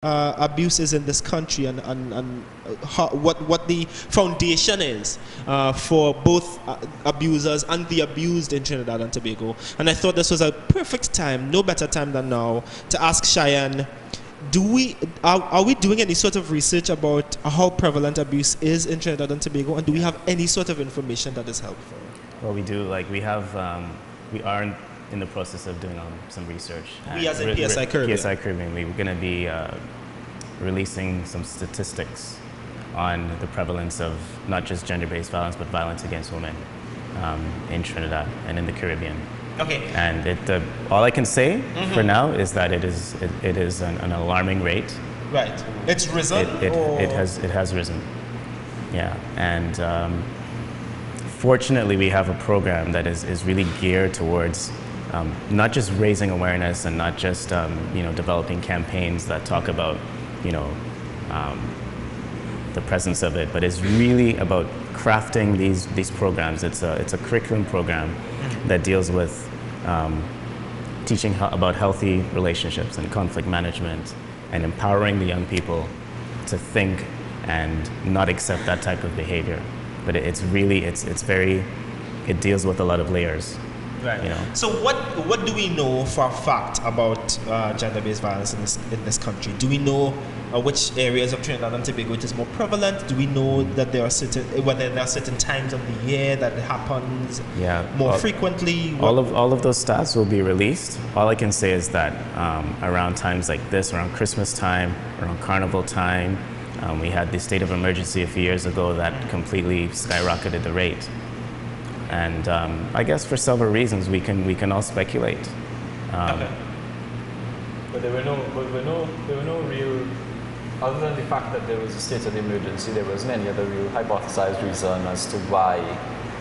abuse is in this country and what the foundation is for both abusers and the abused in Trinidad and Tobago. And I thought this was a perfect time, no better time than now, to ask Cheyenne, are we doing any sort of research about how prevalent abuse is in Trinidad and Tobago, and do we have any sort of information that is helpful? Well, we do. Like we have, we are in the process of doing some research. We as in PSI Caribbean. PSI Caribbean. We're going to be releasing some statistics on the prevalence of not just gender-based violence, but violence against women in Trinidad and in the Caribbean. Okay. And all I can say for now is that it is an alarming rate. Right. It's risen. It has risen. Yeah. And fortunately, we have a program that is really geared towards not just raising awareness and not just developing campaigns that talk about the presence of it, but it's really about crafting these programs. It's a curriculum program that deals with teaching about healthy relationships and conflict management and empowering the young people to think and not accept that type of behavior. But it deals with a lot of layers. Right. You know. So what do we know for a fact about gender-based violence in this country? Do we know which areas of Trinidad and Tobago it is more prevalent? Do we know that whether there are certain times of the year that it happens more frequently? All of those stats will be released. All I can say is that around times like this, around Christmas time, around Carnival time, we had the state of emergency a few years ago that completely skyrocketed the rate. And I guess for several reasons we can all speculate. Okay. But there were no real, other than the fact that there was a state of emergency, there wasn't any other real hypothesized reason as to why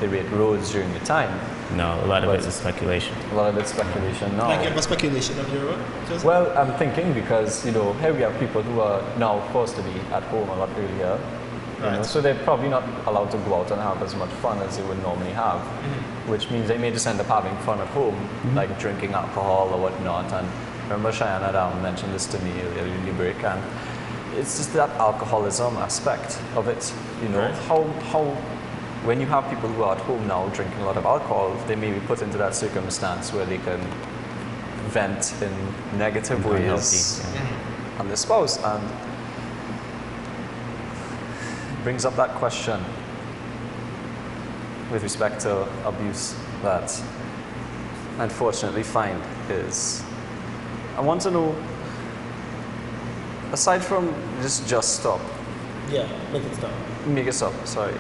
the rate rose during the time. No, a lot of it is speculation. A lot of it's speculation now. Like you have a speculation of your own? Well, I'm thinking because, here we have people who are now forced to be at home a lot earlier. Right. So they're probably not allowed to go out and have as much fun as they would normally have, which means they may just end up having fun at home, like drinking alcohol or whatnot. And I remember Cheyenne had mentioned this to me earlier in the break, and it's just that alcoholism aspect of it. Right. How when you have people who are at home now drinking a lot of alcohol, they may be put into that circumstance where they can vent in negative ways on their spouse, and brings up that question with respect to abuse that I unfortunately find is, I want to know, aside from just stop. Yeah, make it stop. Make it stop, sorry.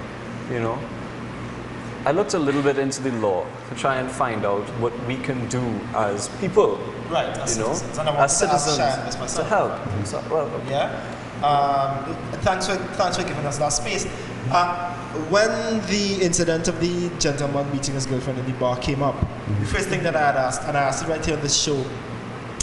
I looked a little bit into the law to try and find out what we can do as people. Right, as citizens. And I as citizens to help. So, well, yeah. Thanks for giving us that space. When the incident of the gentleman beating his girlfriend in the bar came up, the first thing that I had asked, and I asked it right here on this show,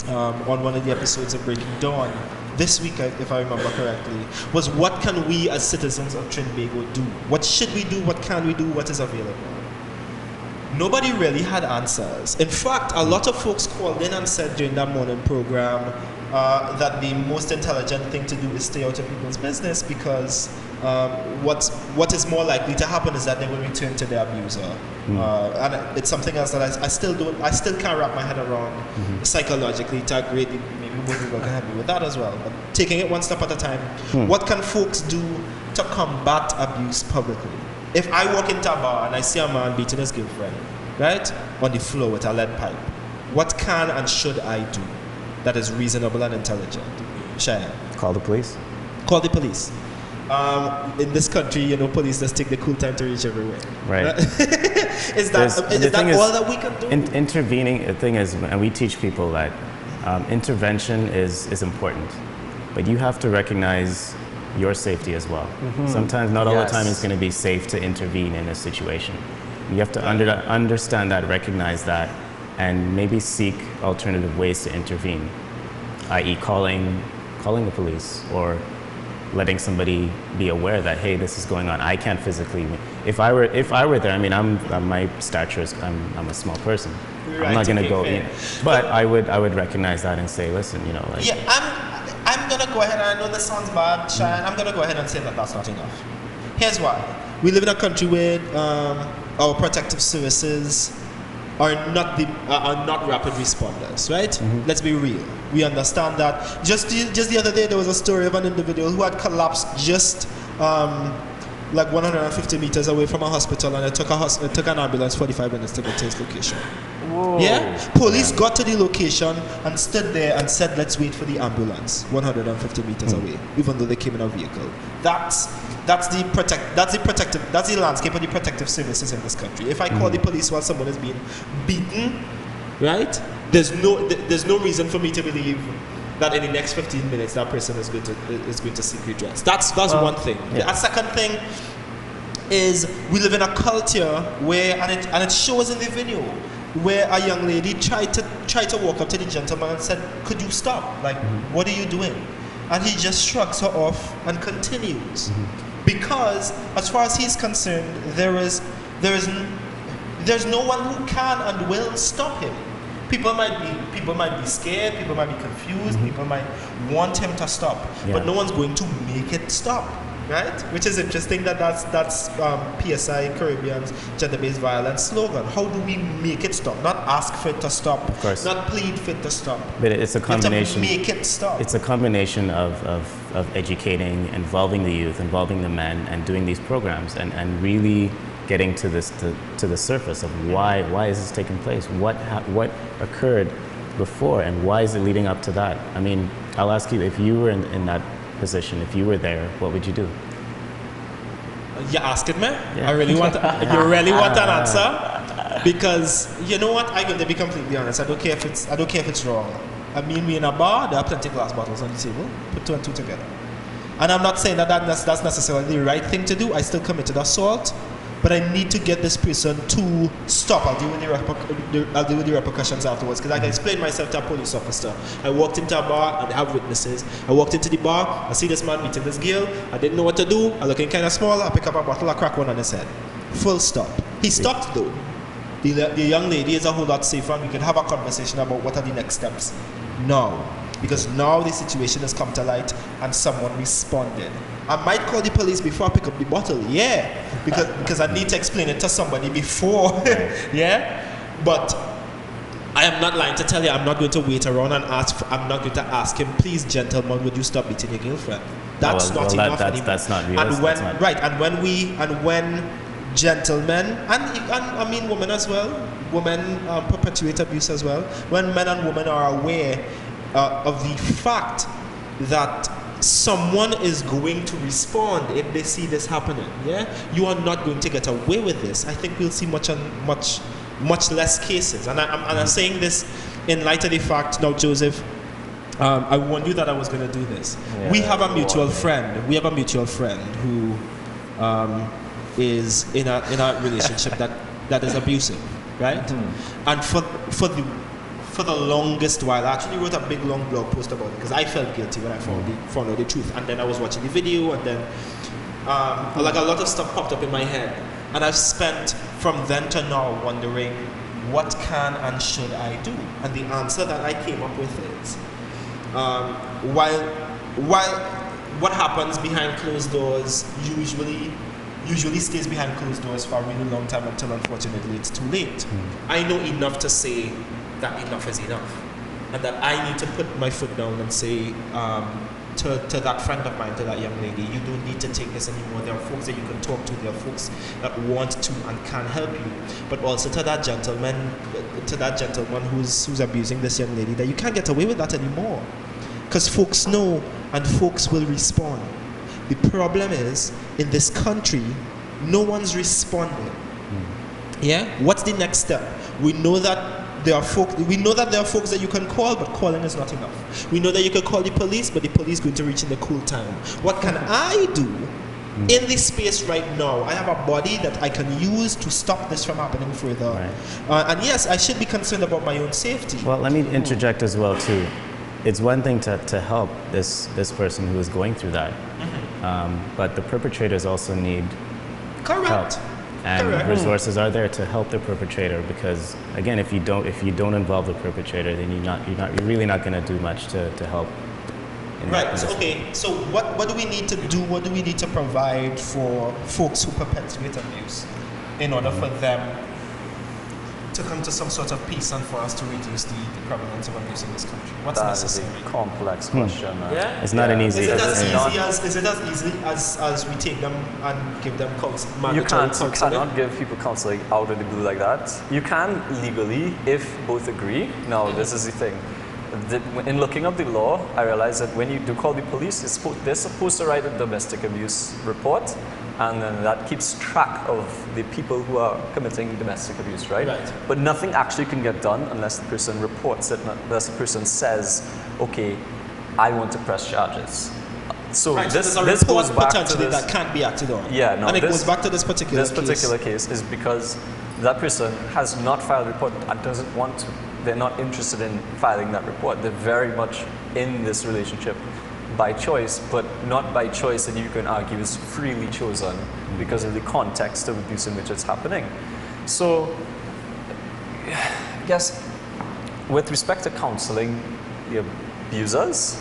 on one of the episodes of Breaking Dawn, this week, if I remember correctly, was what can we as citizens of Trinbago do? What should we do? What can we do? What is available? Nobody really had answers. In fact, a lot of folks called in and said during that morning program that the most intelligent thing to do is stay out of people's business, because what is more likely to happen is that they will return to their abuser. And it's something else that I still can't wrap my head around psychologically to a great degree. Maybe more people can help me with that as well. But taking it one step at a time, what can folks do to combat abuse publicly? If I walk into a bar and I see a man beating his girlfriend, right, on the floor with a lead pipe, what can and should I do that is reasonable and intelligent? Cheyenne? Call the police. Call the police. In this country, police just take the cool time to reach everywhere. Right. Is that all that we can do? Intervening, the thing is, and we teach people that intervention is important, but you have to recognize your safety as well. Sometimes, not all the time, it's going to be safe to intervene in a situation. You have to understand that, recognize that, and maybe seek alternative ways to intervene, i.e. calling the police or letting somebody be aware that, hey, this is going on. I can't physically. If I were there, I mean, my stature is, I'm a small person. Right, I'm not going to go in, but I would recognize that and say, listen, like. Yeah, I'm going to go ahead, and I know this sounds bad, Cheyenne, I'm going to go ahead and say that that's not enough. Here's why. We live in a country where our protective services are not rapid responders, right? Mm-hmm. Let's be real. We understand that. Just the other day, there was a story of an individual who had collapsed just like 150 meters away from a hospital, and it took an ambulance 45 minutes to get to his location. Whoa. Yeah, police got to the location and stood there and said, "Let's wait for the ambulance." 150 meters away, even though they came in a vehicle. That's the landscape of the protective services in this country. If I call the police while someone is being beaten, right? There's no reason for me to believe that in the next 15 minutes that person is going to seek redress. That's one thing. Yeah. A second thing is we live in a culture where, and it shows in the video, where a young lady tried to walk up to the gentleman and said, "Could you stop? Like, what are you doing?" And he just shrugs her off and continues. Because as far as he's concerned, there's no one who can and will stop him. People might be scared, people might be confused, people might want him to stop, but no one's going to make it stop, right? Which is interesting that's PSI Caribbean's gender-based violence slogan. How do we make it stop? Not ask for it to stop, of course. Not plead for it to stop. But it's a combination. You have to make it stop. It's a combination of educating, involving the youth, involving the men, and doing these programs, and really getting to the surface of why is this taking place? What occurred before, and why is it leading up to that? I mean, I'll ask you, if you were in that position, if you were there, what would you do? You asking me? Yeah. You really want an answer? Because you know what? I'm going to be completely honest. I don't care if it's wrong. I mean, we're in a bar. There are plenty of glass bottles on the table. Put two and two together. And I'm not saying that's necessarily the right thing to do. I still committed assault, but I need to get this person to stop. I'll deal with the repercussions afterwards, because I can explain myself to a police officer. I walked into a bar and I have witnesses. I walked into the bar, I see this man beating this girl. I didn't know what to do. I looking kind of small. I pick up a bottle, I crack one on his head. Full stop. He stopped though. The young lady is a whole lot safer, and we can have a conversation about what are the next steps now. Because now the situation has come to light and someone responded. I might call the police before I pick up the bottle, because I need to explain it to somebody before, But I am not lying to tell you, I'm not going to wait around and I'm not going to ask him, "Please, gentlemen, would you stop beating your girlfriend?" That's not enough anymore. That's not realistic. And when gentlemen, and I mean women as well, women perpetuate abuse as well, when men and women are aware of the fact that someone is going to respond if they see this happening, you are not going to get away with this. I think we'll see much less cases, and I'm saying this in light of the fact now, Joseph, I warned you that I was going to do this. We have a mutual friend who is in a relationship that is abusive, right? And for the longest while, I actually wrote a big long blog post about it because I felt guilty when I found out the truth. And then I was watching the video, and then like a lot of stuff popped up in my head. And I've spent from then to now wondering, what can and should I do? And the answer that I came up with is, while what happens behind closed doors usually stays behind closed doors for a really long time until unfortunately it's too late. I know enough to say that enough is enough, and that I need to put my foot down and say to that friend of mine, to that young lady, you don't need to take this anymore. There are folks that you can talk to, there are folks that want to and can help you. But also to that gentleman who's abusing this young lady, that you can't get away with that anymore, because folks know and folks will respond. The problem is, in this country, no one's responding. What's the next step? We know that there are folks that you can call, but calling is not enough. We know that you can call the police, but the police going to reach in the cool time. What can I do in this space right now? I have a body that I can use to stop this from happening further. And yes, I should be concerned about my own safety. Well, let me interject as well too. It's one thing to help this person who is going through that, but the perpetrators also need help. And resources are there to help the perpetrator, because again, if you don't involve the perpetrator, then you're really not going to do much to help Right. So, okay. So what do we need to do? What do we need to provide for folks who perpetuate abuse in order for them to come to some sort of peace and for us to reduce the prevalence of abuse in this country? What's necessary? That is a complex question. Yeah. It's not an easy. Is it as easy as we take them and give them counseling? You cannot give people counseling out of the blue like that. You can legally if both agree. Now, this is the thing. In looking up the law, I realized that when you do call the police, they're supposed to write a domestic abuse report, and then that keeps track of the people who are committing domestic abuse, right? But nothing actually can get done unless the person reports it, unless the person says, okay, I want to press charges. So this goes back to this, that can't be acted on. Yeah, no, and it goes back to this particular case. This particular case is because that person has not filed a report and doesn't want to. They're not interested in filing that report. They're very much in this relationship by choice, but not by choice that you can argue is freely chosen because of the context of abuse in which it's happening. So, I guess, with respect to counseling the abusers,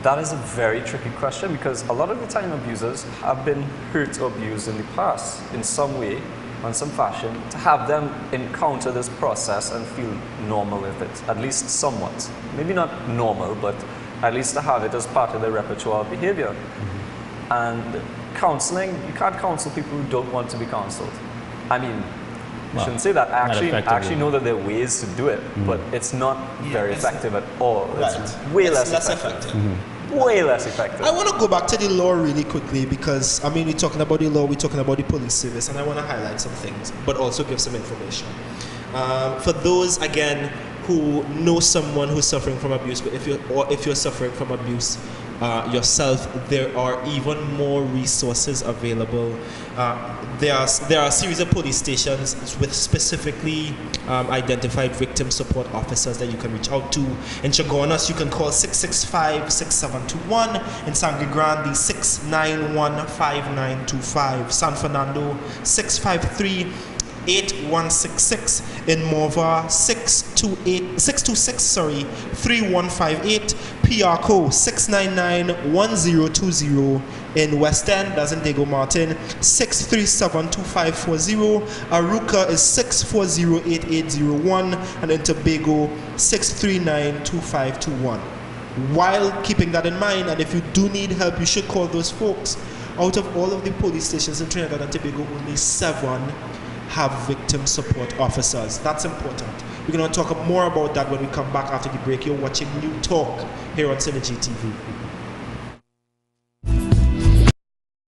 that is a very tricky question because a lot of the time abusers have been hurt or abused in the past in some way, in some fashion, to have them encounter this process and feel normal with it, at least somewhat. Maybe not normal, but at least to have it as part of their repertoire of behavior. And counseling, you can't counsel people who don't want to be counseled. I mean, I shouldn't say that. I actually know that there are ways to do it, but it's not very effective at all. It's way less effective. Way less effective. I want to go back to the law really quickly because, I mean, we're talking about the law, we're talking about the police service, and I want to highlight some things, but also give some information. For those, again, who know someone who's suffering from abuse, but if you're suffering from abuse yourself, there are even more resources available. There are a series of police stations with specifically identified victim support officers that you can reach out to. In Chaguanas, you can call 665-6721. In Sangre Grande, 691-5925. San Fernando, 653-8166. In Morva, 626-3158. PR code 699-1020. In West End, that's in Diego Martin, 637-2540. Aruca is 640-8801. And in Tobago, 639-2521. While keeping that in mind, and if you do need help, you should call those folks. Out of all of the police stations in Trinidad and Tobago, only 7 have victim support officers. That's important. We're going to talk more about that when we come back after the break. You're watching New Talk here on Synergy TV.